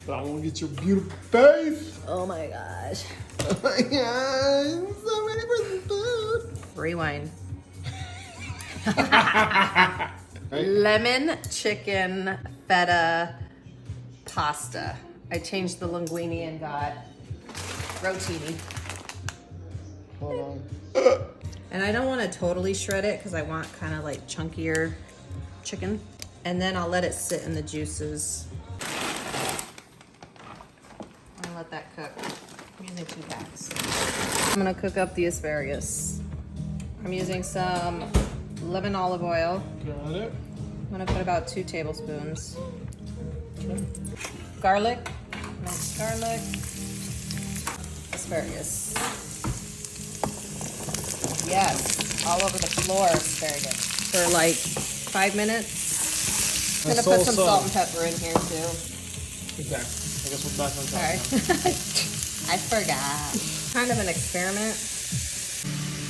But I want to get your beautiful face. Oh my gosh. Oh my God, I'm so ready for some food. Rewind. Right? Lemon chicken feta pasta. I changed the linguine and got rotini. Hold on. And I don't want to totally shred it because I want kind of like chunkier chicken. And then I'll let it sit in the juices. And let that cook. I'm using 2 packs. I'm gonna cook up the asparagus. I'm using some lemon olive oil. Got it. I'm gonna put about 2 tablespoons. Garlic, minced garlic, asparagus. Yes, all over the floor asparagus. For like 5 minutes. I'm gonna put some salt and pepper in here too. Okay, I guess we're back on top. Sorry. I forgot. Kind of an experiment.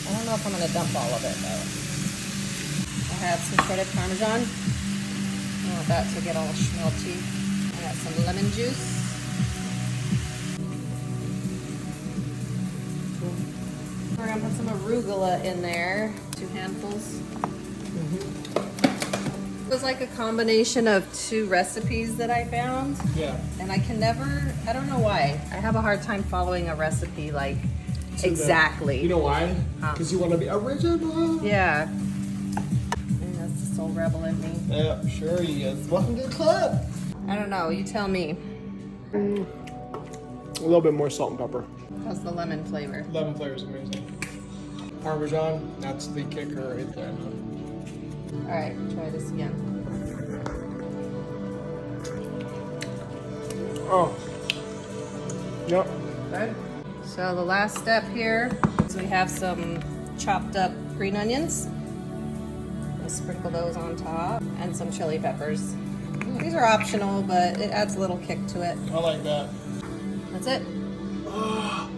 I don't know if I'm gonna dump all of it though. I have some shredded Parmesan. I want that to get all schmelty. I got some lemon juice. We're gonna put some arugula in there. 2 handfuls. It was like a combination of 2 recipes that I found. Yeah. And I can never, I don't know why. I have a hard time following a recipe like exactly. You know why? Huh. Because you want to be original. Yeah. And that's the soul rebel in me. Yeah, sure he is. Welcome to the club. I don't know, you tell me. A little bit more salt and pepper. How's the lemon flavor? Lemon flavor is amazing. Parmesan, that's the kicker right there. All right, try this again. Oh. Yep. Good. So the last step here is we have some chopped up green onions. We'll sprinkle those on top and some chili peppers. These are optional, but it adds a little kick to it. I like that. That's it. Oh,